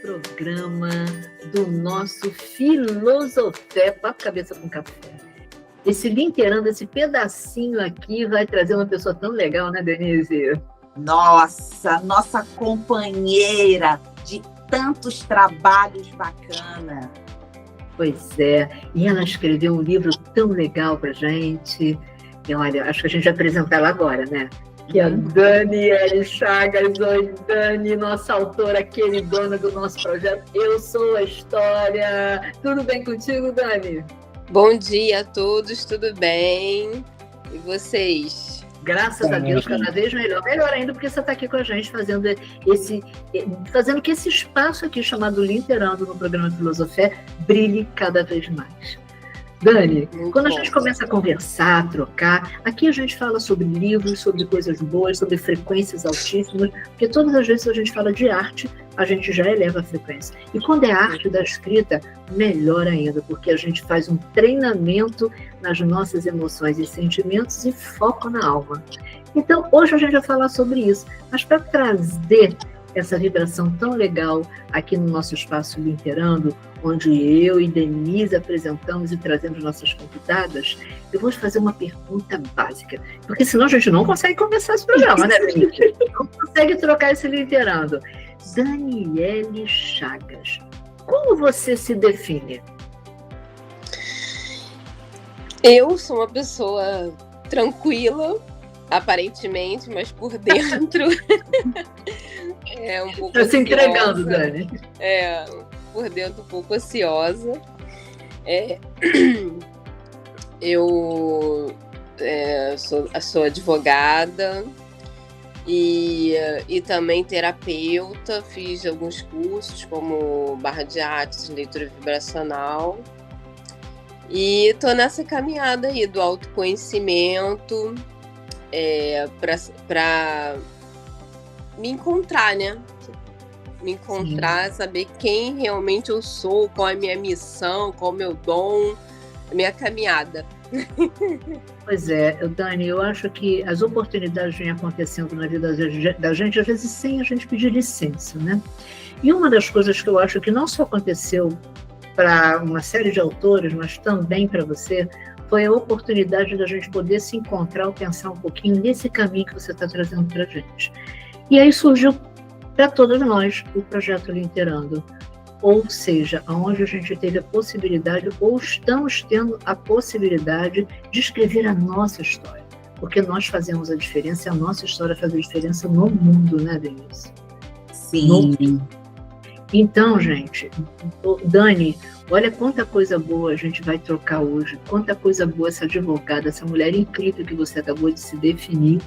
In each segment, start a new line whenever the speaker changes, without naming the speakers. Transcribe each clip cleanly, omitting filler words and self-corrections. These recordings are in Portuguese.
programa do nosso Filosofé, Papo Cabeça com Café. Esse linkeirando, esse pedacinho aqui vai trazer uma pessoa tão legal, né, Denise?
Nossa companheira de tantos trabalhos bacanas.
Pois é, e ela escreveu um livro tão legal pra gente. E olha, acho que a gente vai apresentar ela agora, né? Que é a Daniele Chagas. Oi, Dani, nossa autora queridona do nosso projeto Eu Sou a História. Tudo bem contigo, Dani?
Bom dia a todos, tudo bem? E vocês?
Graças a Deus, cada vez melhor. Melhor ainda porque você está aqui com a gente fazendo que esse espaço aqui chamado Linterando no programa Filosofé brilhe cada vez mais. Dani, quando a gente começa a conversar, a trocar, aqui a gente fala sobre livros, sobre coisas boas, sobre frequências altíssimas, porque todas as vezes que a gente fala de arte, a gente já eleva a frequência. E quando é arte da escrita, melhor ainda, porque a gente faz um treinamento nas nossas emoções e sentimentos e foco na alma. Então, hoje a gente vai falar sobre isso, mas para trazer essa vibração tão legal aqui no nosso espaço Linterando, onde eu e Denise apresentamos e trazemos nossas convidadas, eu vou te fazer uma pergunta básica, porque senão a gente não consegue começar esse programa, né, Denise? Não consegue trocar esse Linterando. Daniele Chagas, como você se define?
Eu sou uma pessoa tranquila, aparentemente, mas por dentro é um pouco
Está se entregando, Dani.
Por dentro um pouco ansiosa. Eu sou advogada e também terapeuta, fiz alguns cursos como Barra de Artes, leitura vibracional. E estou nessa caminhada aí do autoconhecimento para me encontrar, né? Me encontrar, Sim. Saber quem realmente eu sou, qual é a minha missão, qual é o meu dom, a minha caminhada.
Pois é, Dani, eu acho que as oportunidades vêm acontecendo na vida da gente, às vezes sem a gente pedir licença, né? E uma das coisas que eu acho que não só aconteceu para uma série de autores, mas também para você, foi a oportunidade da gente poder se encontrar ou pensar um pouquinho nesse caminho que você está trazendo para a gente. E aí surgiu para todos nós o projeto Linterando, ou seja, onde a gente teve a possibilidade, ou estamos tendo a possibilidade de escrever a nossa história, porque nós fazemos a diferença, a nossa história faz a diferença no mundo, né, Denise?
Sim.
Então, gente, Dani, olha quanta coisa boa a gente vai trocar hoje, quanta coisa boa essa advogada, essa mulher incrível que você acabou de se definir,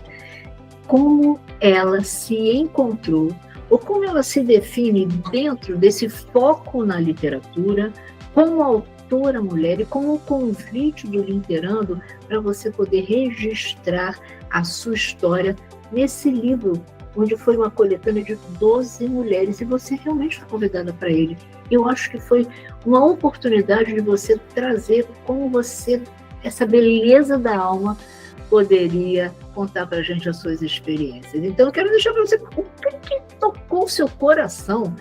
como ela se encontrou, ou como ela se define dentro desse foco na literatura, como autora mulher e como o convite do Linterando para você poder registrar a sua história nesse livro, onde foi uma coletânea de 12 mulheres, e você realmente foi convidada para ele. Eu acho que foi uma oportunidade de você trazer como você, essa beleza da alma, poderia contar para a gente as suas experiências. Então, eu quero deixar para você o que tocou o seu coração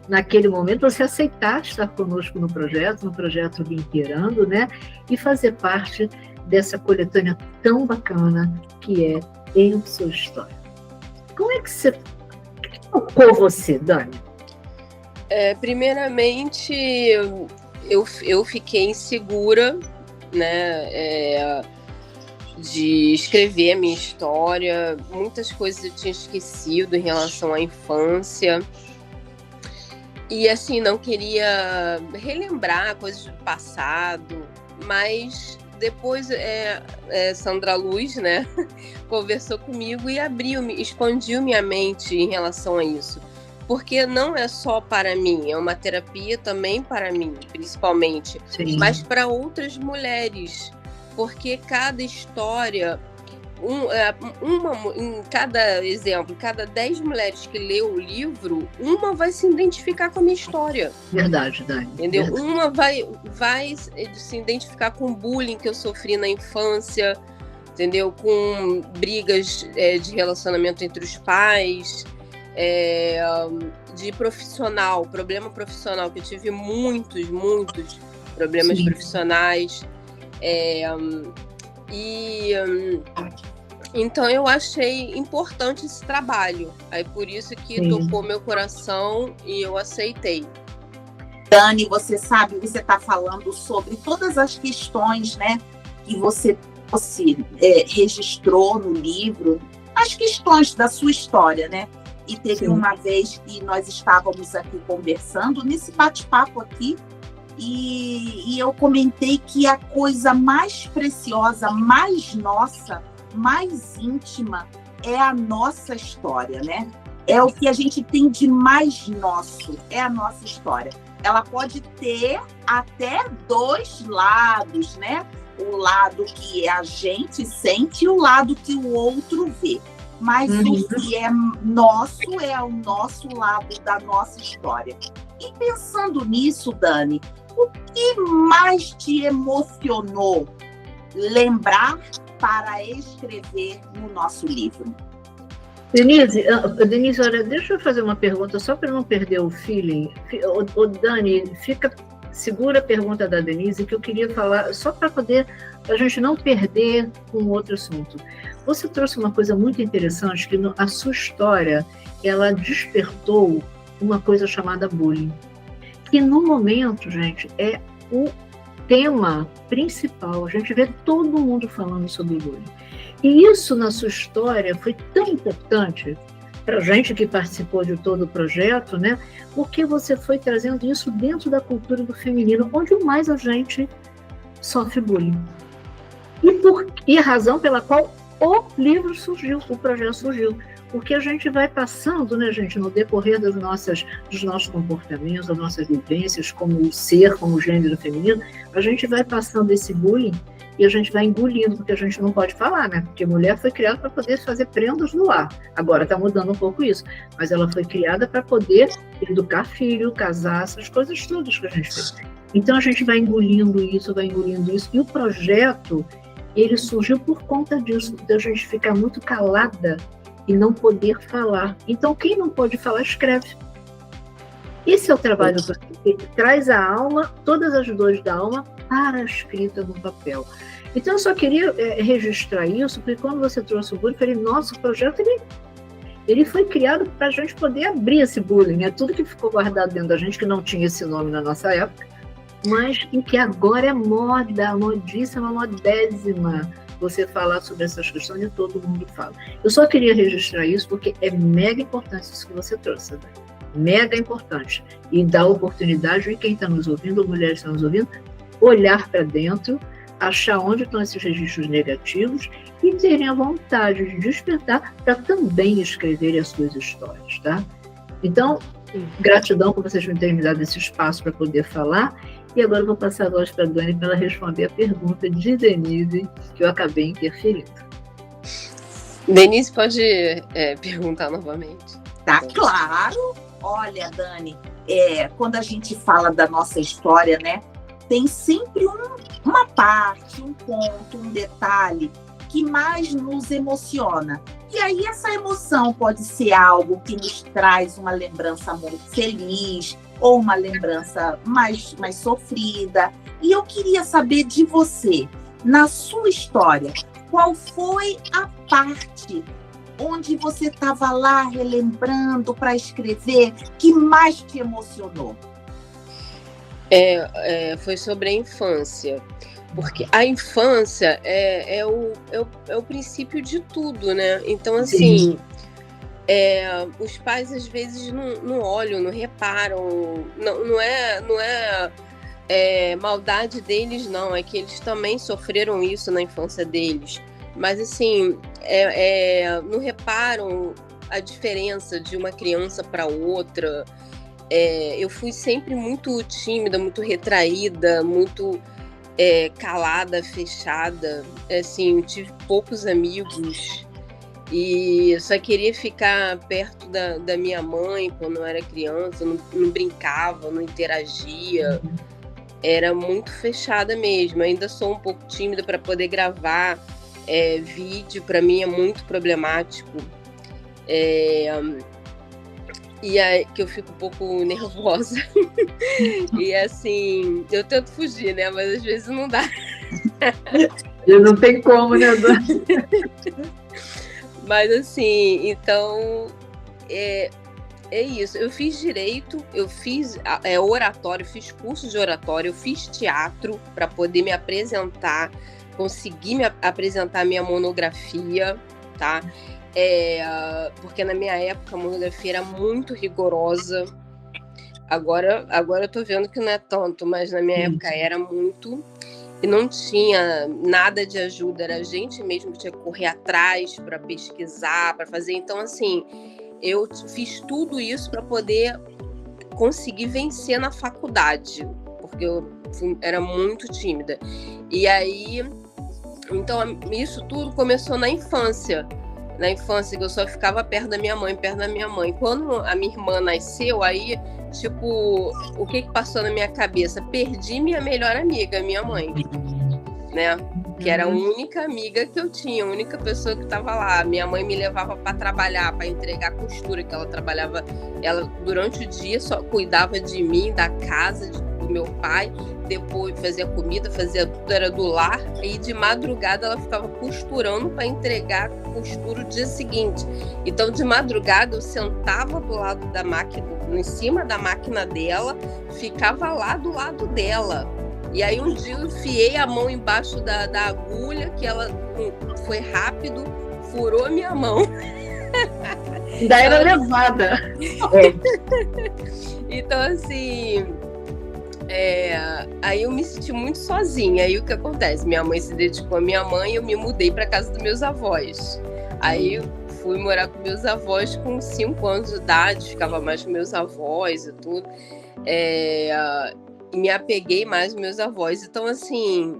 naquele momento, você aceitar estar conosco no projeto Linterando, né? E fazer parte dessa coletânea tão bacana que é Eu Sou História. Como é que você tocou você, Dani?
Primeiramente, eu fiquei insegura, né, de escrever a minha história. Muitas coisas eu tinha esquecido em relação à infância. E, assim, não queria relembrar coisas do passado, mas depois Sandra Luz, né, conversou comigo e expandiu minha mente em relação a isso. Porque não é só para mim, é uma terapia também para mim, principalmente, Sim. mas para outras mulheres. Porque cada história, em cada exemplo, cada 10 mulheres que lê o livro, uma vai se identificar com a minha história.
Verdade, Dani.
Entendeu?
Verdade.
Uma vai se identificar com o bullying que eu sofri na infância, entendeu? Com brigas de relacionamento entre os pais. de profissional, problema profissional, que eu tive muitos problemas profissionais. Então eu achei importante esse trabalho. Aí por isso que tocou meu coração e eu aceitei.
Dani, você sabe, você está falando sobre todas as questões, né, que você registrou no livro, as questões da sua história, né? E teve uma vez que nós estávamos aqui conversando, nesse bate-papo aqui, e eu comentei que a coisa mais preciosa, mais nossa, mais íntima, é a nossa história, né? É o que a gente tem de mais nosso, é a nossa história. Ela pode ter até dois lados, né? O lado que a gente sente e o lado que o outro vê. Mas o que é nosso é o nosso lado da nossa história. E pensando nisso, Dani, o que mais te emocionou lembrar para escrever no nosso livro?
Denise, olha, deixa eu fazer uma pergunta só para não perder o feeling. Dani, segura a pergunta da Denise, que eu queria falar, só para poder a gente não perder com outro assunto. Você trouxe uma coisa muito interessante, que a sua história, ela despertou uma coisa chamada bullying, que no momento, gente, é o tema principal. A gente vê todo mundo falando sobre bullying. E isso, na sua história, foi tão importante para a gente que participou de todo o projeto, né? Porque você foi trazendo isso dentro da cultura do feminino, onde mais a gente sofre bullying. E a razão pela qual o livro surgiu, o projeto surgiu. Porque a gente vai passando, né, gente, no decorrer dos nossos comportamentos, das nossas vivências, como ser, como gênero feminino, a gente vai passando esse bullying e a gente vai engolindo, porque a gente não pode falar, né? Porque mulher foi criada para poder fazer prendas no lar. Agora está mudando um pouco isso, mas ela foi criada para poder educar filho, casar, essas coisas todas que a gente fez. Então a gente vai engolindo isso, e o projeto, ele surgiu por conta disso, da gente ficar muito calada e não poder falar. Então quem não pode falar, escreve. Esse é o trabalho que traz a alma, todas as dores da alma, para a escrita no papel. Então eu só queria registrar isso, porque quando você trouxe o bullying, eu falei, nossa, o projeto ele foi criado para a gente poder abrir esse bullying, né? Tudo que ficou guardado dentro da gente, que não tinha esse nome na nossa época, mas em que agora é moda, modíssima, modésima, você falar sobre essas questões e todo mundo fala. Eu só queria registrar isso porque é mega importante isso que você trouxe, né? Mega importante. E dá oportunidade de quem está nos ouvindo, mulheres que estão nos ouvindo, olhar para dentro, achar onde estão esses registros negativos e terem a vontade de despertar para também escreverem as suas histórias, tá? Então, gratidão por vocês terem me dado esse espaço para poder falar. E agora eu vou passar a voz para a Dani para ela responder a pergunta de Denise, que eu acabei interferindo.
Denise, pode perguntar novamente?
Tá, claro. Olha, Dani, quando a gente fala da nossa história, né, tem sempre uma parte, um ponto, um detalhe que mais nos emociona. E aí essa emoção pode ser algo que nos traz uma lembrança muito feliz ou uma lembrança mais sofrida. E eu queria saber de você, na sua história, qual foi a parte onde você estava lá relembrando para escrever que mais te emocionou?
Foi sobre a infância, porque a infância é o princípio de tudo, né? Então, assim, os pais às vezes não olham, não reparam, não é maldade deles, não, é que eles também sofreram isso na infância deles, mas assim, não reparam a diferença de uma criança para outra. Eu fui sempre muito tímida, muito retraída, muito calada, fechada. Assim, eu tive poucos amigos e só queria ficar perto da minha mãe quando eu era criança. Não brincava, não interagia. Era muito fechada mesmo. Ainda sou um pouco tímida para poder gravar vídeo. Para mim é muito problemático. E aí que eu fico um pouco nervosa. E assim, eu tento fugir, né? Mas às vezes não dá.
E não tem como, né, Dani?
Mas assim, então é isso. Eu fiz direito, eu fiz oratório, fiz curso de oratório, eu fiz teatro para poder me apresentar, conseguir me apresentar minha monografia, tá? Porque na minha época a monografia era muito rigorosa. Agora eu tô vendo que não é tanto, mas na minha época era muito. E não tinha nada de ajuda, era a gente mesmo que tinha que correr atrás para pesquisar, para fazer. Então, assim, eu fiz tudo isso para poder conseguir vencer na faculdade, porque eu era muito tímida. E aí, então, isso tudo começou na infância. Na infância, que eu só ficava perto da minha mãe. Quando a minha irmã nasceu, aí, tipo, o que passou na minha cabeça? Perdi minha melhor amiga, minha mãe, né? Que era a única amiga que eu tinha, a única pessoa que estava lá. Minha mãe me levava para trabalhar, para entregar costura, que ela trabalhava, ela durante o dia só cuidava de mim, da casa, do meu pai, depois fazia comida, fazia tudo, era do lar, e de madrugada ela ficava costurando para entregar costura o dia seguinte. Então, de madrugada, eu sentava do lado da máquina, em cima da máquina dela, ficava lá do lado dela. E aí um dia eu enfiei a mão embaixo da agulha, que ela foi rápido, furou minha mão.
Ainda era levada.
Então, assim, aí eu me senti muito sozinha. Aí o que acontece? Minha mãe se dedicou à minha mãe e eu me mudei para casa dos meus avós. Aí eu fui morar com meus avós com 5 anos de idade, ficava mais com meus avós e tudo. Me apeguei mais aos meus avós. Então, assim,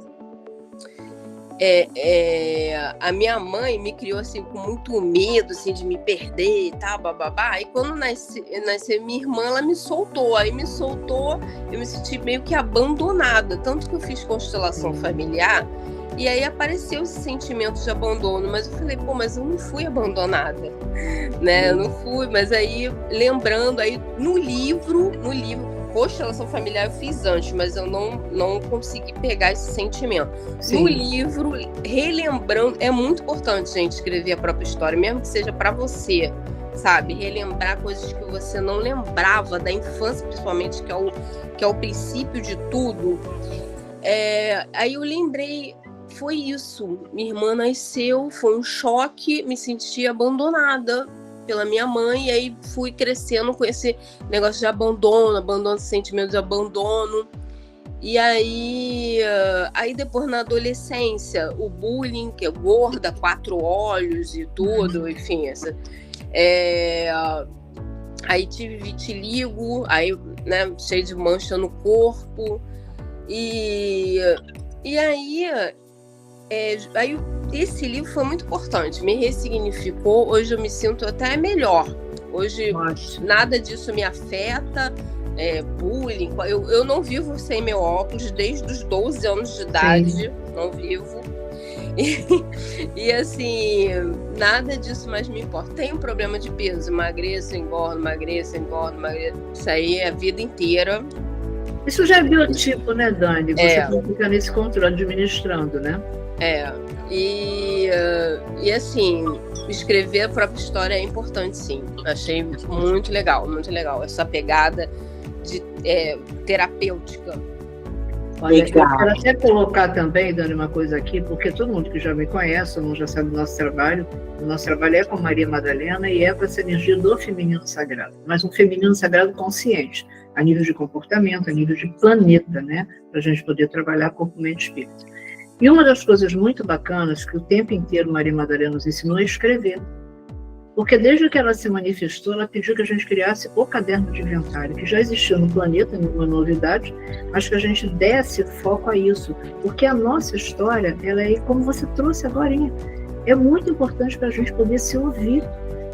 a minha mãe me criou assim com muito medo assim, de me perder e tal, bababá. E quando nasceu minha irmã, ela me soltou. Aí me soltou, eu me senti meio que abandonada. Tanto que eu fiz constelação familiar, e aí apareceu esse sentimento de abandono. Mas eu falei, mas eu não fui abandonada, né? Eu não fui. Mas aí, lembrando, aí no livro, constelação familiar eu fiz antes, mas eu não consegui pegar esse sentimento. Sim. No livro, relembrando, é muito importante, gente, escrever a própria história, mesmo que seja para você, sabe? Relembrar coisas que você não lembrava da infância, principalmente, que é o princípio de tudo. Aí eu lembrei, foi isso. Minha irmã nasceu, foi um choque, me senti abandonada pela minha mãe, e aí fui crescendo com esse negócio de abandono, sentimento de abandono. E aí depois na adolescência, o bullying, que é gorda, 4 olhos e tudo, enfim, aí tive vitiligo, aí, né, cheio de mancha no corpo, e aí esse livro foi muito importante, me ressignificou. Hoje eu me sinto até melhor. Hoje nada disso me afeta, bullying. Eu não vivo sem meu óculos desde os 12 anos de idade. Sim. Não vivo. E assim, nada disso mais me importa. Tenho problema de peso, emagreço, engordo. Isso aí é a vida inteira.
Isso já é biotipo, né, Dani? Você não fica nesse controle administrando, né?
E assim, escrever a própria história é importante, sim. Achei muito legal, essa pegada de terapêutica.
Olha, eu quero até colocar também, Dani, uma coisa aqui, porque todo mundo que já me conhece, todo mundo já sabe do nosso trabalho. O nosso trabalho é com Maria Madalena e com essa energia do feminino sagrado, mas um feminino sagrado consciente, a nível de comportamento, a nível de planeta, né? Para a gente poder trabalhar corpo, mente e espírito. E uma das coisas muito bacanas que o tempo inteiro Maria Madalena nos ensinou é escrever. Porque desde que ela se manifestou, ela pediu que a gente criasse o caderno de inventário, que já existiu no planeta, nenhuma novidade, mas que a gente desse foco a isso. Porque a nossa história, ela é como você trouxe agorinha. É muito importante para a gente poder se ouvir.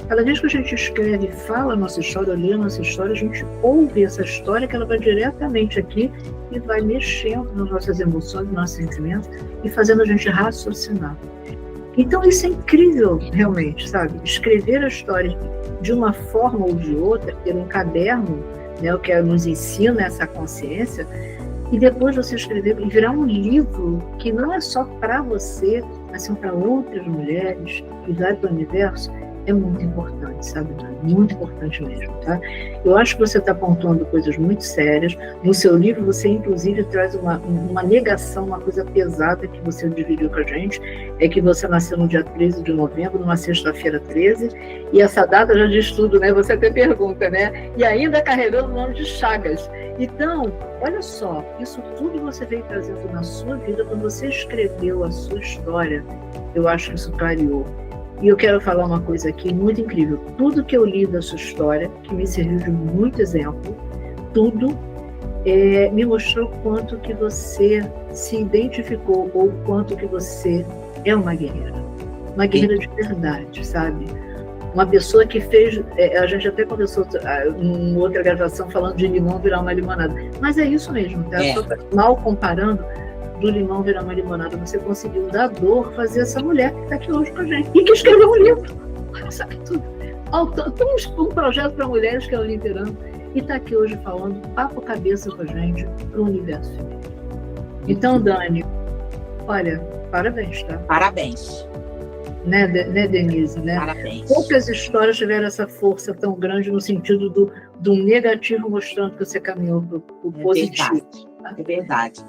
Cada vez que a gente escreve, fala a nossa história, lê a nossa história, a gente ouve essa história, que ela vai diretamente aqui e vai mexendo nas nossas emoções, nos nossos sentimentos e fazendo a gente raciocinar. Então isso é incrível, realmente, sabe? Escrever a história de uma forma ou de outra, ter um caderno, né, o que nos ensina essa consciência, e depois você escrever e virar um livro que não é só para você, mas são para outras mulheres, que vai para o universo, é muito importante, sabe, Dani? Muito importante mesmo, tá? Eu acho que você está pontuando coisas muito sérias. No seu livro, você, inclusive, traz uma negação, uma coisa pesada que você dividiu com a gente, é que você nasceu no dia 13 de novembro, numa sexta-feira 13, e essa data já diz tudo, né? Você até pergunta, né? E ainda carregando o nome de Chagas. Então, olha só, isso tudo você veio trazendo na sua vida, quando você escreveu a sua história, eu acho que isso clareou. E eu quero falar uma coisa aqui muito incrível. Tudo que eu li da sua história, que me serviu de muito exemplo, tudo me mostrou quanto que você se identificou ou quanto que você é uma guerreira. Uma guerreira de verdade, sabe? Uma pessoa que fez... a gente até conversou em outra gravação falando de limão virar uma limonada. Mas é isso mesmo, tá? Mal comparando, do limão virar uma limonada, você conseguiu da dor fazer essa mulher que está aqui hoje com a gente e que escreveu um livro. Olha, sabe tudo. Temos um projeto para mulheres que é o Literando e está aqui hoje falando papo cabeça com a gente para o universo feminino. Então, Dani, olha, parabéns, tá?
Parabéns.
Né, Denise? Né?
Parabéns.
Poucas histórias tiveram essa força tão grande no sentido do negativo, mostrando que você caminhou para o positivo.
Verdade.
Tá?
É verdade.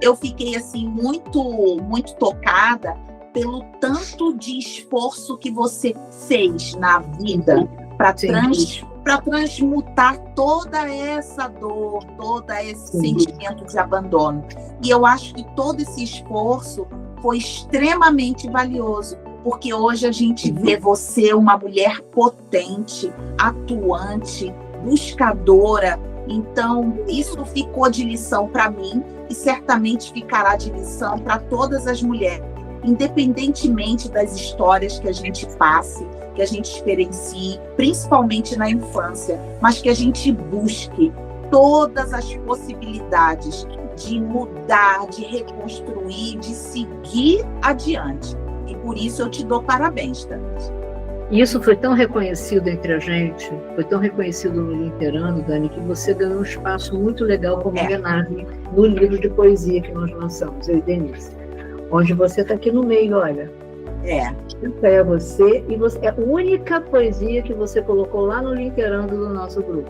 Eu fiquei assim muito tocada pelo tanto de esforço que você fez na vida para transmutar toda essa dor, todo esse sentimento de abandono. E eu acho que todo esse esforço foi extremamente valioso, porque hoje a gente vê você uma mulher potente, atuante, buscadora. Então, isso ficou de lição para mim e certamente ficará de lição para todas as mulheres, independentemente das histórias que a gente passe, que a gente experiencie, principalmente na infância, mas que a gente busque todas as possibilidades de mudar, de reconstruir, de seguir adiante. E por isso eu te dou parabéns, Dani.
E isso foi tão reconhecido entre a gente, foi tão reconhecido no Literando, Dani, que você ganhou um espaço muito legal como homenagem no livro de poesia que nós lançamos, eu e Denise. Onde você está aqui no meio, olha. É você, e você é a única poesia que você colocou lá no Literando do nosso grupo.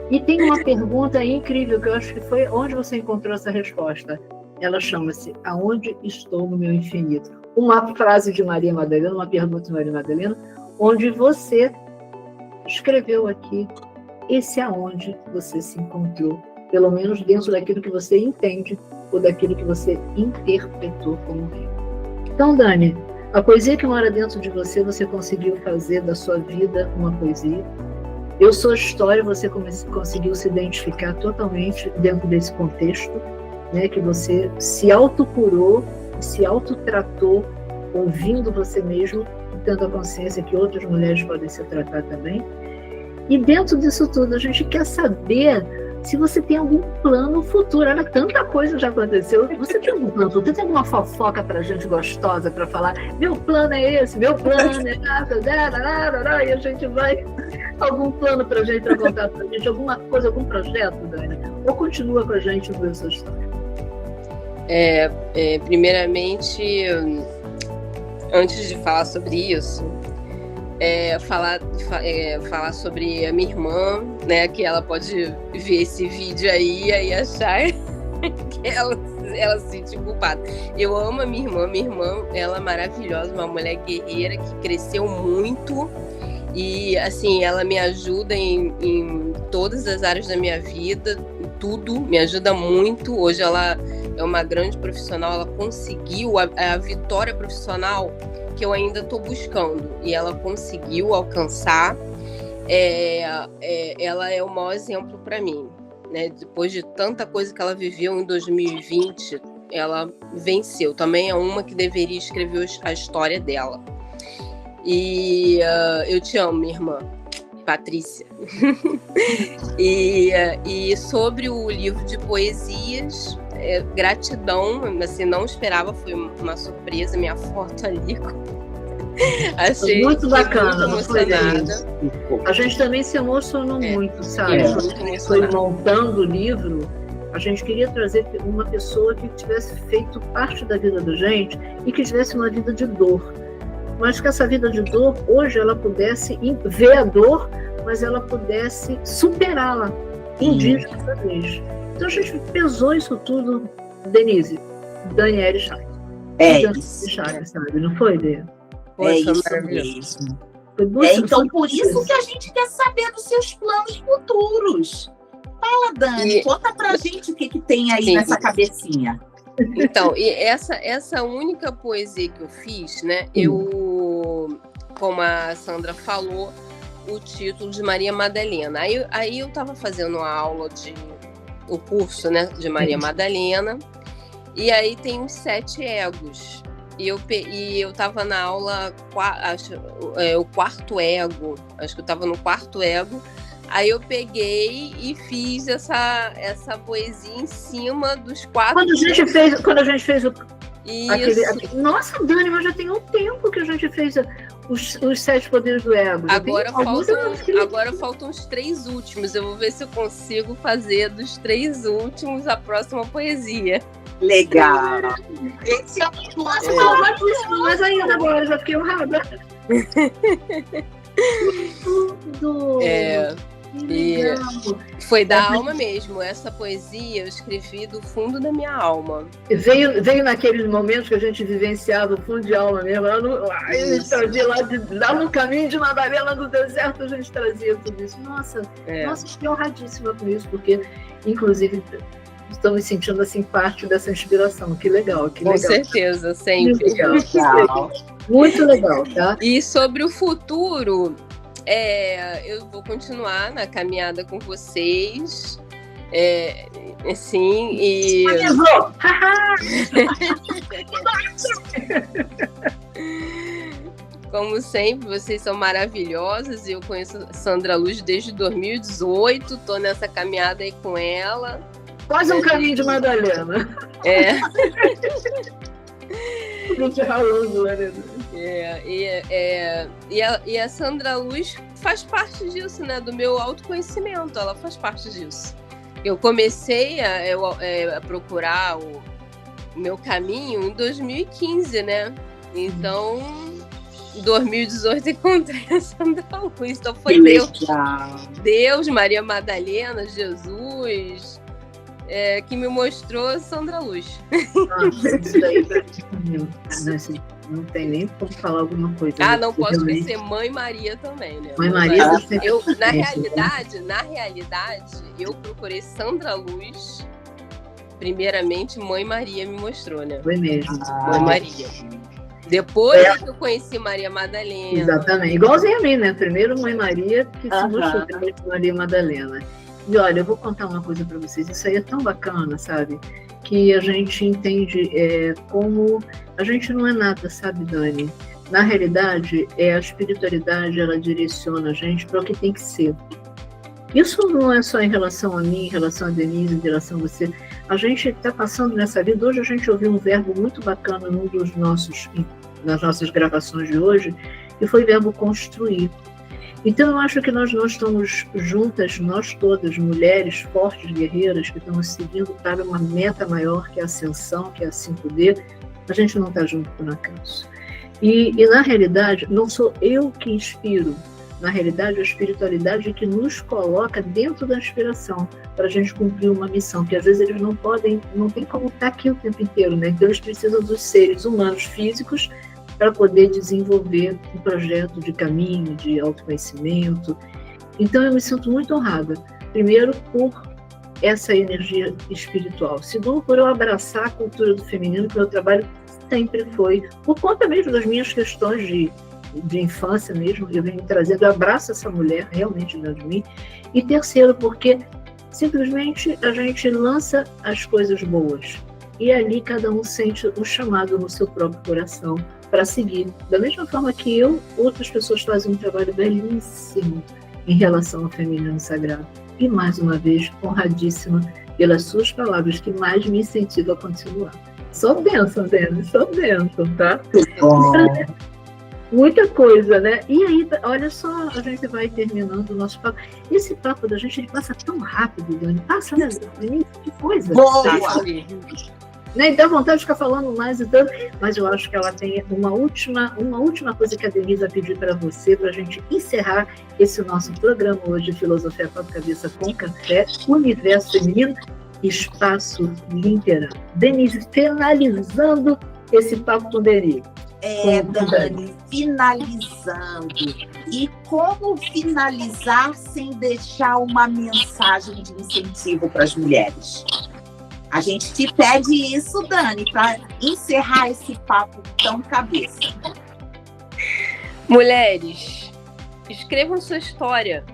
E tem uma pergunta incrível, que eu acho que foi onde você encontrou essa resposta. Ela chama-se Aonde Estou no Meu Infinito? Uma frase de Maria Madalena, uma pergunta de Maria Madalena, onde você escreveu aqui esse aonde você se encontrou, pelo menos dentro daquilo que você entende ou daquilo que você interpretou como real. Então, Dani, a poesia que mora dentro de você, você conseguiu fazer da sua vida uma poesia. Eu sou história, você conseguiu se identificar totalmente dentro desse contexto, né, que você se autocurou, se autotratou, ouvindo você mesmo, tendo a consciência que outras mulheres podem se tratar também. E dentro disso tudo, a gente quer saber se você tem algum plano futuro. Olha, tanta coisa já aconteceu. Você tem algum plano futuro? Tem alguma fofoca pra gente gostosa para falar? Meu plano é esse, meu plano é nada, e a gente vai... Algum plano pra gente, pra contar pra gente? Alguma coisa, algum projeto, Dani? Ou continua com a gente no sua história?
Primeiramente, antes de falar sobre isso, falar sobre a minha irmã, né, que ela pode ver esse vídeo aí e achar que ela se sente culpada. Eu amo a minha irmã, ela é maravilhosa, uma mulher guerreira que cresceu muito e, assim, ela me ajuda em todas as áreas da minha vida, tudo, me ajuda muito. Hoje ela é uma grande profissional, ela conseguiu a vitória profissional que eu ainda estou buscando, e ela conseguiu alcançar. Ela é o maior exemplo para mim, né? Depois de tanta coisa que ela viveu em 2020, ela venceu. Também é uma que deveria escrever a história dela. E eu te amo, minha irmã Patrícia. E sobre o livro de poesias, gratidão, assim, não esperava, foi uma surpresa, minha foto ali. Achei
muito bacana,
muito emocionada.
A gente também se emocionou muito, sabe?
Muito
Foi montando o livro, a gente queria trazer uma pessoa que tivesse feito parte da vida da gente e que tivesse uma vida de dor. Mas que essa vida de dor, hoje, ela pudesse ver a dor, mas ela pudesse superá-la um dia de cada vez. Então a gente pesou isso tudo, Denise, Daniele Chaves.
Isso.
Chaves, sabe? Não foi, Dê?
Isso mesmo. Então, por isso que a gente quer saber dos seus planos futuros. Fala, Dani, conta pra gente o que tem aí nessa cabecinha.
Então, e essa única poesia que eu fiz, né? Como a Sandra falou, o título de Maria Madalena. Aí eu estava fazendo a aula o curso, né, de Maria Madalena, e aí tem os 7 egos. E eu estava na aula, o quarto ego, acho que eu estava no quarto ego. Aí eu peguei e fiz essa poesia em cima dos 4.
Quando a gente fez Nossa, Dani, mas já tem um tempo que a gente fez os 7 poderes do ego.
Agora faltam os 3 últimos. Eu vou ver se eu consigo fazer dos 3 últimos a próxima poesia.
Legal.
Esse é o nosso mas ainda agora já fiquei honrada. Tudo.
E foi da alma mesmo. Essa poesia eu escrevi do fundo da minha alma.
Veio naqueles momentos que a gente vivenciava o fundo de alma mesmo. A gente trazia lá no caminho de Madalena do deserto, a gente trazia tudo isso. Nossa, fiquei honradíssima com isso, porque, inclusive, estou me sentindo assim parte dessa inspiração. Que legal, que legal.
Com certeza, sempre.
Muito legal, tá?
E sobre o futuro, eu vou continuar na caminhada com vocês. Assim, e... Como sempre, vocês são maravilhosas. Eu conheço a Sandra Luz desde 2018. Estou nessa caminhada aí com ela.
Quase um caminho de Madalena. Muito raloso, né?
E a Sandra Luz faz parte disso, né? Do meu autoconhecimento, ela faz parte disso. Eu comecei a procurar o meu caminho em 2015, né? Então, em 2018 encontrei a Sandra Luz. Então foi Deus, Maria Madalena, Jesus... que me mostrou a Sandra Luz.
Nossa, isso daí não tem nem como falar alguma coisa.
Não posso esquecer Mãe Maria também, né?
Mãe Maria.
Na realidade, eu procurei Sandra Luz. Primeiramente, Mãe Maria me mostrou, né?
Foi mesmo.
Mãe Maria. Depois que eu conheci Maria Madalena.
Exatamente. Igualzinho a mim, né? Primeiro Mãe Maria, que se mostrou depois Maria Madalena. E olha, eu vou contar uma coisa para vocês, isso aí é tão bacana, sabe? Que a gente entende como a gente não é nada, sabe, Dani? Na realidade, a espiritualidade, ela direciona a gente para o que tem que ser. Isso não é só em relação a mim, em relação a Denise, em relação a você. A gente está passando nessa vida, hoje a gente ouviu um verbo muito bacana nas nossas gravações de hoje, que foi o verbo construir. Então, eu acho que nós não estamos juntas, nós todas, mulheres fortes, guerreiras, que estamos seguindo para uma meta maior, que é a ascensão, que é a 5D, a gente não está junto por acaso. E, na realidade, não sou eu que inspiro, na realidade, a espiritualidade é que nos coloca dentro da inspiração, para a gente cumprir uma missão, que às vezes eles não tem como estar aqui o tempo inteiro, né? Então, eles precisam dos seres humanos físicos, para poder desenvolver um projeto de caminho, de autoconhecimento. Então, eu me sinto muito honrada. Primeiro, por essa energia espiritual. Segundo, por eu abraçar a cultura do feminino, que o meu trabalho sempre foi, por conta mesmo das minhas questões de infância mesmo, eu venho trazendo, eu abraço essa mulher realmente dentro de mim. E terceiro, porque simplesmente a gente lança as coisas boas. E ali cada um sente o chamado no seu próprio coração para seguir. Da mesma forma que outras pessoas fazem um trabalho belíssimo em relação ao feminino sagrado. E mais uma vez, honradíssima pelas suas palavras, que mais me incentiva a continuar. Só bênção, Dani, só bênção, tá? Muita coisa, né? E aí, olha só, a gente vai terminando o nosso papo. Esse papo da gente, ele passa tão rápido, Dani. Passa, né? Que coisa.
Boa!
Né? E dá vontade de ficar falando mais e tanto, mas eu acho que ela tem uma última coisa que a Denise vai pedir para você, para a gente encerrar esse nosso programa hoje de Filosofia Papo Cabeça com Café, Universo Feminino, Espaço Literário. Denise, finalizando esse papo com Denise.
Dani, finalizando. E como finalizar sem deixar uma mensagem de incentivo para as mulheres? A gente te pede isso, Dani, para encerrar esse papo tão cabeça.
Mulheres, escrevam sua história.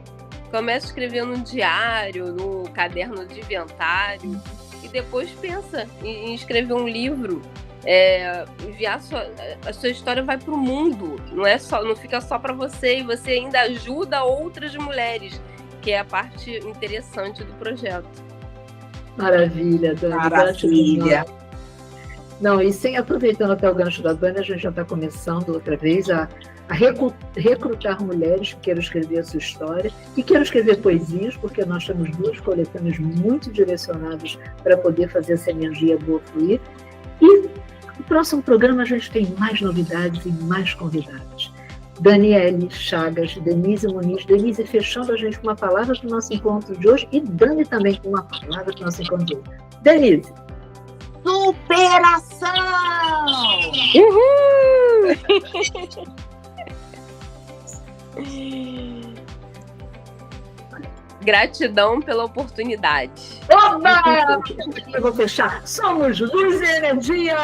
Comece escrevendo no diário, no caderno de inventário, e depois pensa em escrever um livro. Enviar a sua história vai para o mundo, não fica só para você, e você ainda ajuda outras mulheres, que é a parte interessante do projeto.
Maravilha, Dani.
Maravilha.
Não, e aproveitando até o gancho da Dani, a gente já está começando outra vez a recrutar mulheres que queiram escrever a sua história, que queiram escrever poesias, porque nós temos 2 coletâneas muito direcionadas para poder fazer essa energia boa fluir. E no próximo programa a gente tem mais novidades e mais convidados. Daniele Chagas, Denise Muniz. Denise fechando a gente com uma palavra do nosso encontro de hoje, e Dani também com uma palavra do nosso encontro de hoje. Denise.
Superação!
Uhul! Gratidão pela oportunidade.
Oba! Eu vou fechar. Somos luz e energia.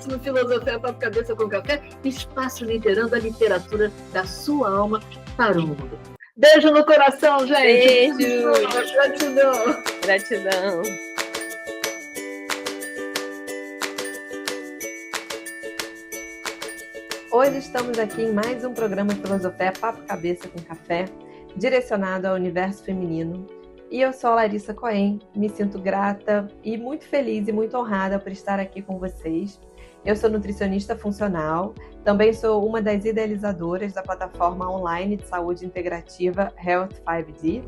No Filosofia Papo Cabeça com Café, espaço literando a literatura da sua alma para o mundo. Beijo no coração, gente.
Beijo.
Gratidão.
Gratidão.
Hoje estamos aqui em mais um programa Filosofia Papo Cabeça com Café, direcionado ao universo feminino. E eu sou a Larissa Cohen, me sinto grata e muito feliz e muito honrada por estar aqui com vocês. Eu sou nutricionista funcional, também sou uma das idealizadoras da plataforma online de saúde integrativa Health 5D,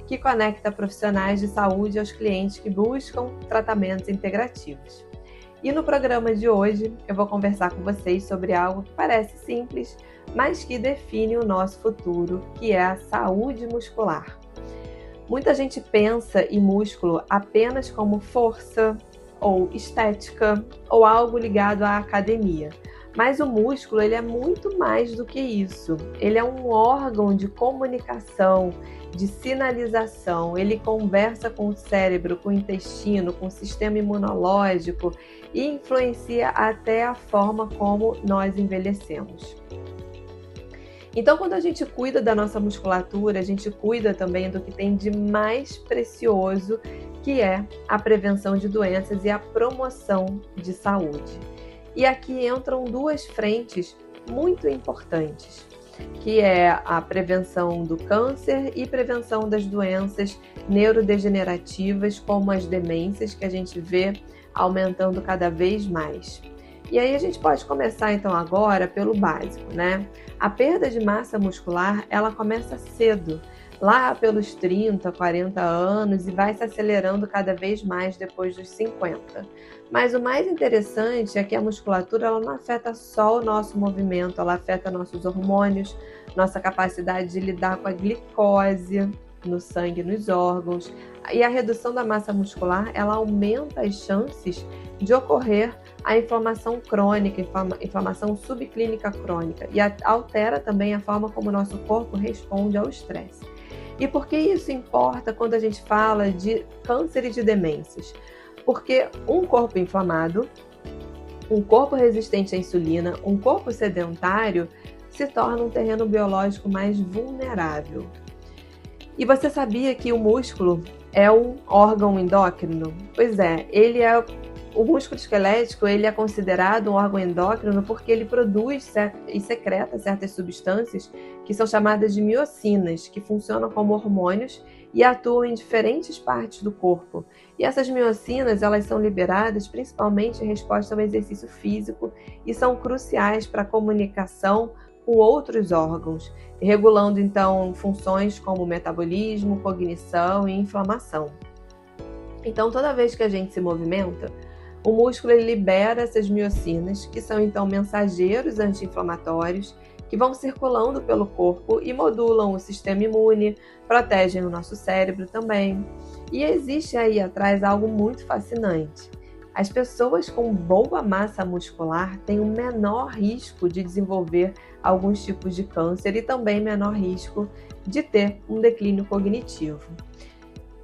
que conecta profissionais de saúde aos clientes que buscam tratamentos integrativos. E no programa de hoje eu vou conversar com vocês sobre algo que parece simples, mas que define o nosso futuro, que é a saúde muscular. Muita gente pensa em músculo apenas como força ou estética ou algo ligado à academia. Mas o músculo ele é muito mais do que isso. Ele é um órgão de comunicação, de sinalização. Ele conversa com o cérebro, com o intestino, com o sistema imunológico e influencia até a forma como nós envelhecemos. Então, quando a gente cuida da nossa musculatura, a gente cuida também do que tem de mais precioso, que é a prevenção de doenças e a promoção de saúde. E aqui entram 2 frentes muito importantes, que é a prevenção do câncer e prevenção das doenças neurodegenerativas, como as demências, que a gente vê aumentando cada vez mais. E aí a gente pode começar então agora pelo básico, né? A perda de massa muscular, ela começa cedo, lá pelos 30, 40 anos e vai se acelerando cada vez mais depois dos 50. Mas o mais interessante é que a musculatura ela não afeta só o nosso movimento, ela afeta nossos hormônios, nossa capacidade de lidar com a glicose no sangue, nos órgãos. E a redução da massa muscular, ela aumenta as chances de ocorrer a inflamação crônica, inflamação subclínica crônica, e altera também a forma como o nosso corpo responde ao estresse. E por que isso importa quando a gente fala de câncer e de demências? Porque um corpo inflamado, um corpo resistente à insulina, um corpo sedentário se torna um terreno biológico mais vulnerável. E você sabia que o músculo é um órgão endócrino? Pois é, ele é o músculo esquelético ele é considerado um órgão endócrino porque ele produz e secreta certas substâncias que são chamadas de miocinas, que funcionam como hormônios e atuam em diferentes partes do corpo. E essas miocinas, elas são liberadas principalmente em resposta ao exercício físico e são cruciais para a comunicação com outros órgãos, regulando então funções como metabolismo, cognição e inflamação. Então, toda vez que a gente se movimenta, o músculo ele libera essas miocinas, que são então mensageiros anti-inflamatórios, que vão circulando pelo corpo e modulam o sistema imune, protegem o nosso cérebro também. E existe aí atrás algo muito fascinante. As pessoas com boa massa muscular têm um menor risco de desenvolver alguns tipos de câncer e também menor risco de ter um declínio cognitivo.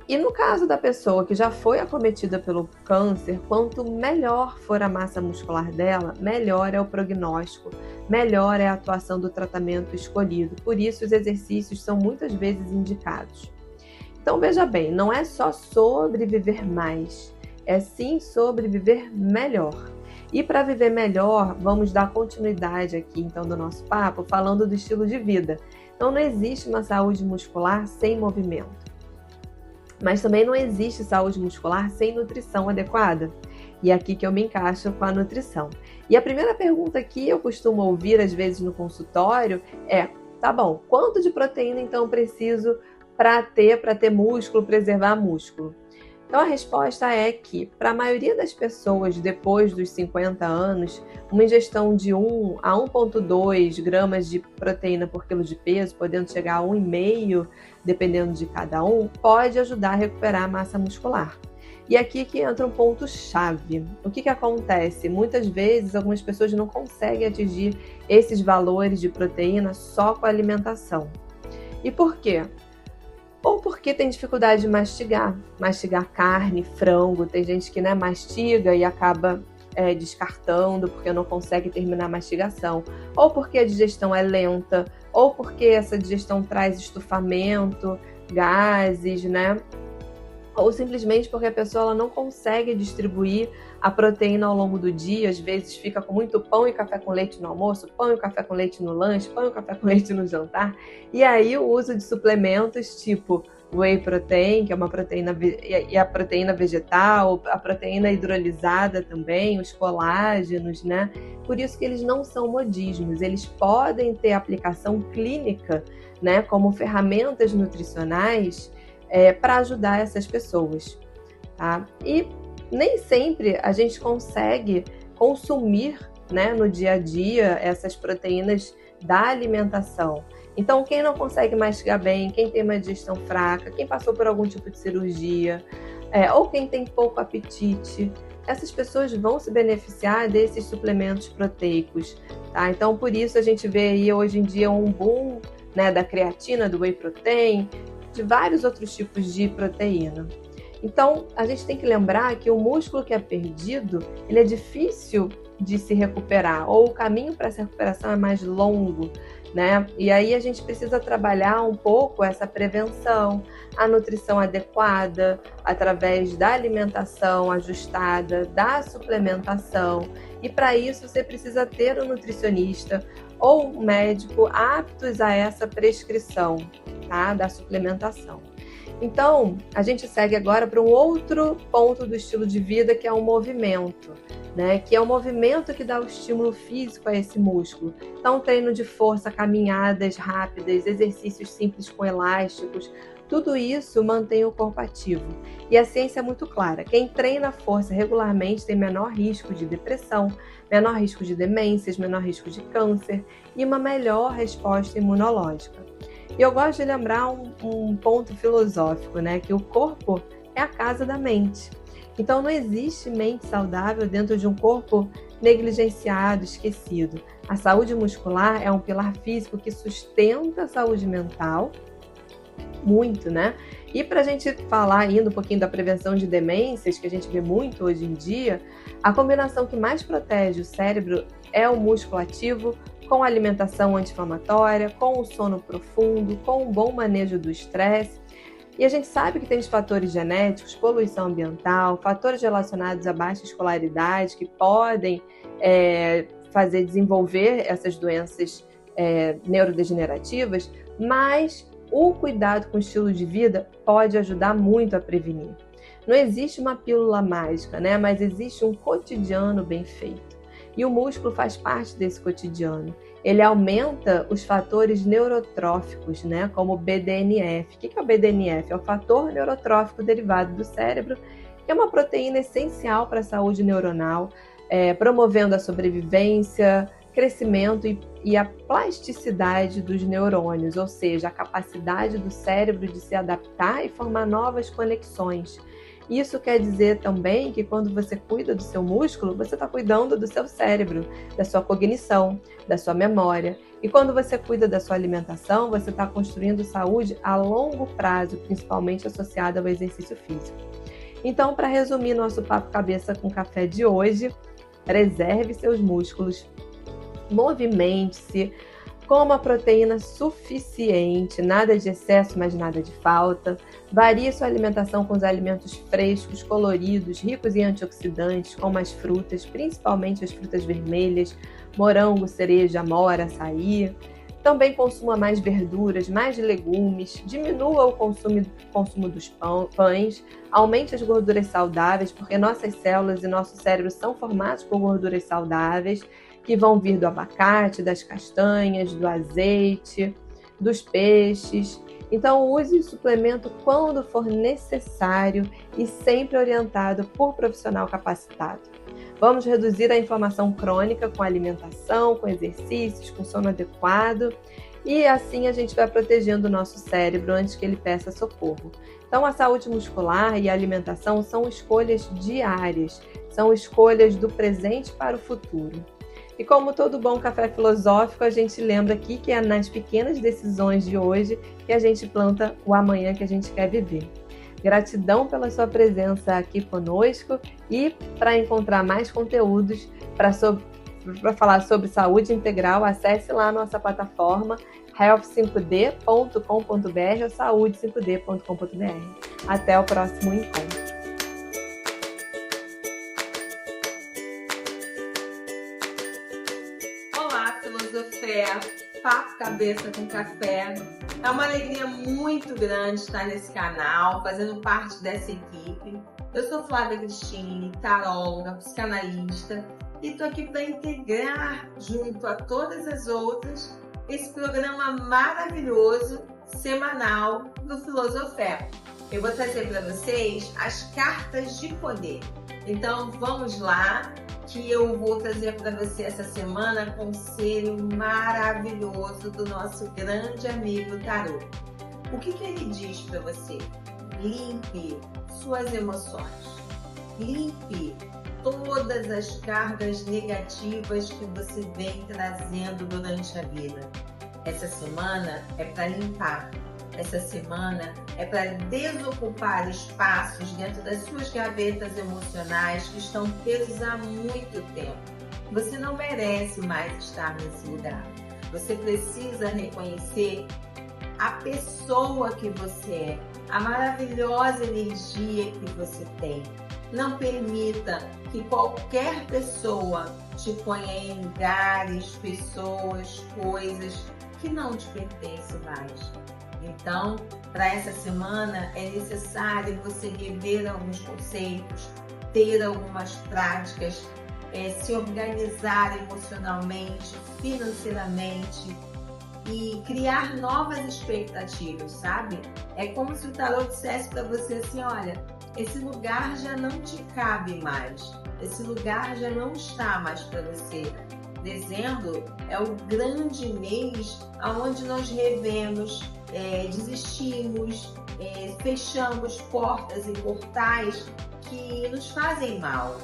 E no caso da pessoa que já foi acometida pelo câncer, quanto melhor for a massa muscular dela, melhor é o prognóstico, melhor é a atuação do tratamento escolhido. Por isso, os exercícios são muitas vezes indicados. Então, veja bem, não é só sobre viver mais, é sim sobre viver melhor. E para viver melhor, vamos dar continuidade aqui, então, do nosso papo, falando do estilo de vida. Então, não existe uma saúde muscular sem movimento. Mas também não existe saúde muscular sem nutrição adequada. E é aqui que eu me encaixo com a nutrição. E a primeira pergunta que eu costumo ouvir, às vezes, no consultório é: tá bom, quanto de proteína, então, preciso para ter músculo, preservar músculo? Então, a resposta é que, para a maioria das pessoas, depois dos 50 anos, uma ingestão de 1 a 1,2 gramas de proteína por quilo de peso, podendo chegar a 1,5, dependendo de cada um, pode ajudar a recuperar a massa muscular. E aqui que entra um ponto-chave. O que acontece? Muitas vezes, algumas pessoas não conseguem atingir esses valores de proteína só com a alimentação. E por quê? Ou porque tem dificuldade de mastigar carne, frango. Tem gente que mastiga e acaba descartando porque não consegue terminar a mastigação. Ou porque a digestão é lenta, ou porque essa digestão traz estufamento, gases, ou simplesmente porque a pessoa ela não consegue distribuir a proteína ao longo do dia. Às vezes fica com muito pão e café com leite no almoço, pão e café com leite no lanche, pão e café com leite no jantar. E aí o uso de suplementos tipo whey protein, que é uma proteína, e a proteína vegetal, a proteína hidrolisada também, os colágenos, Por isso que eles não são modismos, eles podem ter aplicação clínica, como ferramentas nutricionais, para ajudar essas pessoas, tá? E nem sempre a gente consegue consumir, no dia a dia essas proteínas da alimentação. Então, quem não consegue mastigar bem, quem tem uma digestão fraca, quem passou por algum tipo de cirurgia, ou quem tem pouco apetite, essas pessoas vão se beneficiar desses suplementos proteicos, tá? Então, por isso a gente vê aí hoje em dia um boom, da creatina, do whey protein, de vários outros tipos de proteína. Então, a gente tem que lembrar que o músculo que é perdido, ele é difícil de se recuperar, ou o caminho para essa recuperação é mais longo, E aí a gente precisa trabalhar um pouco essa prevenção, a nutrição adequada, através da alimentação ajustada, da suplementação. E para isso você precisa ter um nutricionista ou um médico aptos a essa prescrição, tá? Da suplementação. Então, a gente segue agora para um outro ponto do estilo de vida, que é o movimento, que é o movimento que dá o estímulo físico a esse músculo. Então, treino de força, caminhadas rápidas, exercícios simples com elásticos, tudo isso mantém o corpo ativo. E a ciência é muito clara: quem treina força regularmente tem menor risco de depressão, menor risco de demências, menor risco de câncer e uma melhor resposta imunológica. E eu gosto de lembrar um ponto filosófico, que o corpo é a casa da mente. Então, não existe mente saudável dentro de um corpo negligenciado, esquecido. A saúde muscular é um pilar físico que sustenta a saúde mental, muito, E para a gente falar ainda um pouquinho da prevenção de demências, que a gente vê muito hoje em dia, a combinação que mais protege o cérebro é o músculo ativo, com alimentação anti-inflamatória, com o sono profundo, com um bom manejo do estresse. E a gente sabe que tem os fatores genéticos, poluição ambiental, fatores relacionados à baixa escolaridade que podem fazer desenvolver essas doenças neurodegenerativas, mas o cuidado com o estilo de vida pode ajudar muito a prevenir. Não existe uma pílula mágica, né? Mas existe um cotidiano bem feito. E o músculo faz parte desse cotidiano. Ele aumenta os fatores neurotróficos, né? Como o BDNF. O que é o BDNF? É o fator neurotrófico derivado do cérebro, que é uma proteína essencial para a saúde neuronal, promovendo a sobrevivência, crescimento e a plasticidade dos neurônios, ou seja, a capacidade do cérebro de se adaptar e formar novas conexões. Isso quer dizer também que quando você cuida do seu músculo, você está cuidando do seu cérebro, da sua cognição, da sua memória. E quando você cuida da sua alimentação, você está construindo saúde a longo prazo, principalmente associada ao exercício físico. Então, para resumir nosso Papo Cabeça com Café de hoje, preserve seus músculos, movimente-se, coma proteína suficiente, nada de excesso, mas nada de falta. Varie sua alimentação com os alimentos frescos, coloridos, ricos em antioxidantes, como as frutas, principalmente as frutas vermelhas, morango, cereja, amora, açaí. Também consuma mais verduras, mais legumes, diminua o consumo dos pães, aumente as gorduras saudáveis, porque nossas células e nosso cérebro são formados por gorduras saudáveis, que vão vir do abacate, das castanhas, do azeite, dos peixes. Então, use o suplemento quando for necessário e sempre orientado por profissional capacitado. Vamos reduzir a inflamação crônica com alimentação, com exercícios, com sono adequado, e assim a gente vai protegendo o nosso cérebro antes que ele peça socorro. Então, a saúde muscular e a alimentação são escolhas diárias, são escolhas do presente para o futuro. E como todo bom café filosófico, a gente lembra aqui que é nas pequenas decisões de hoje que a gente planta o amanhã que a gente quer viver. Gratidão pela sua presença aqui conosco e para encontrar mais conteúdos para falar sobre saúde integral, acesse lá a nossa plataforma health5d.com.br ou saude5d.com.br. Até o próximo encontro. Papo Cabeça com Café. É uma alegria muito grande estar nesse canal, fazendo parte dessa equipe. Eu sou Flávia Cristine, taróloga, psicanalista, e estou aqui para integrar, junto a todas as outras, esse programa maravilhoso, semanal, do Filosofé. Eu vou trazer para vocês as cartas de poder. Então, vamos lá, que eu vou trazer para você essa semana conselho maravilhoso do nosso grande amigo Tarô. O que ele diz para você? Limpe suas emoções. Limpe todas as cargas negativas que você vem trazendo durante a vida. Essa semana é para limpar. Essa semana é para desocupar espaços dentro das suas gavetas emocionais que estão presos há muito tempo. Você não merece mais estar nesse lugar. Você precisa reconhecer a pessoa que você é, a maravilhosa energia que você tem. Não permita que qualquer pessoa te ponha em lugares, pessoas, coisas que não te pertencem mais. Então, para essa semana é necessário você rever alguns conceitos, ter algumas práticas, se organizar emocionalmente, financeiramente e criar novas expectativas, sabe? É como se o tarô dissesse para você assim, olha, esse lugar já não te cabe mais, esse lugar já não está mais para você. Dezembro é o grande mês onde nós revemos, desistimos, fechamos portas e portais que nos fazem mal.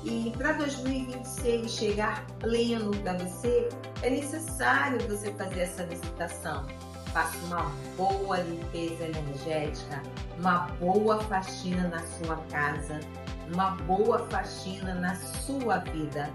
E para 2026 chegar pleno para você, é necessário você fazer essa visitação. Faça uma boa limpeza energética, uma boa faxina na sua casa, uma boa faxina na sua vida.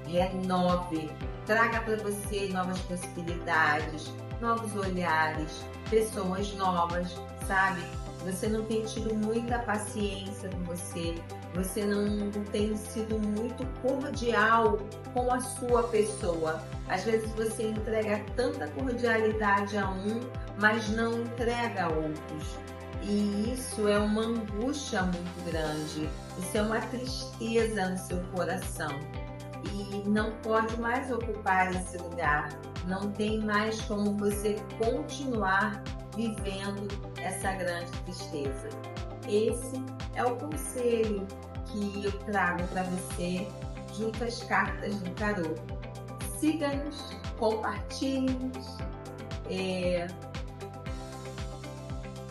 Renove, traga para você novas possibilidades, novos olhares, pessoas novas, sabe?
você não tem tido muita paciência com você, você não tem sido muito cordial com a sua pessoa. Às vezes você entrega tanta cordialidade a um, mas não entrega a outros. E isso é uma angústia muito grande, isso é uma tristeza no seu coração. E não pode mais ocupar esse lugar, não tem mais como você continuar vivendo essa grande tristeza. Esse é o conselho que eu trago para você junto às cartas do tarô. Siga-nos, compartilhe-nos.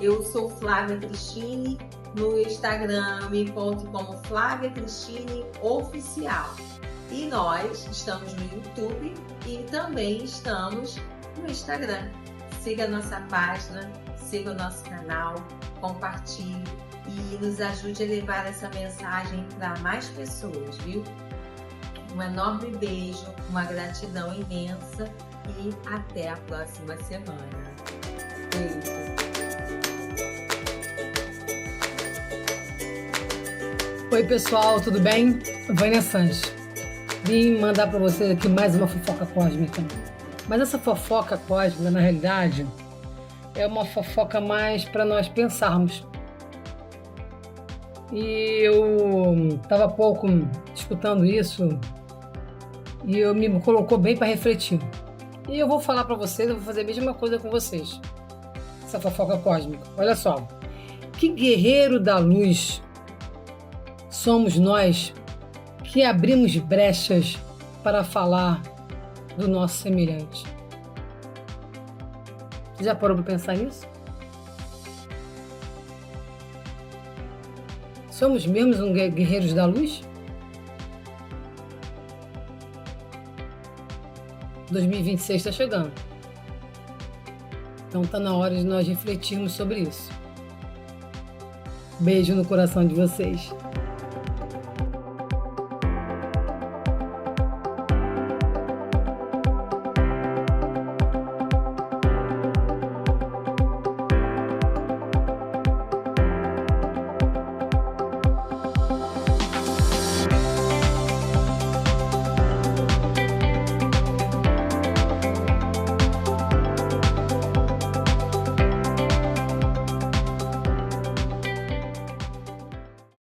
Eu sou Flávia Cristine, no Instagram me encontro como Flávia Cristine Oficial. E nós estamos no YouTube e também estamos no Instagram. Siga a nossa página, siga o nosso canal, compartilhe e nos ajude a levar essa mensagem para mais pessoas, viu? Um enorme beijo, uma gratidão imensa e até a próxima semana. Beijo!
Oi pessoal, tudo bem? Vânia Sanches. Vim mandar para vocês aqui mais uma fofoca cósmica. Mas essa fofoca cósmica, na realidade, é uma fofoca mais para nós pensarmos. E eu estava há pouco escutando isso e me colocou bem para refletir. E eu vou falar para vocês, eu vou fazer a mesma coisa com vocês. Essa fofoca cósmica. Olha só, que guerreiro da luz somos nós que abrimos brechas para falar do nosso semelhante. Você já parou para pensar nisso? Somos mesmo um guerreiros da luz? 2026 está chegando. Então está na hora de nós refletirmos sobre isso. Beijo no coração de vocês.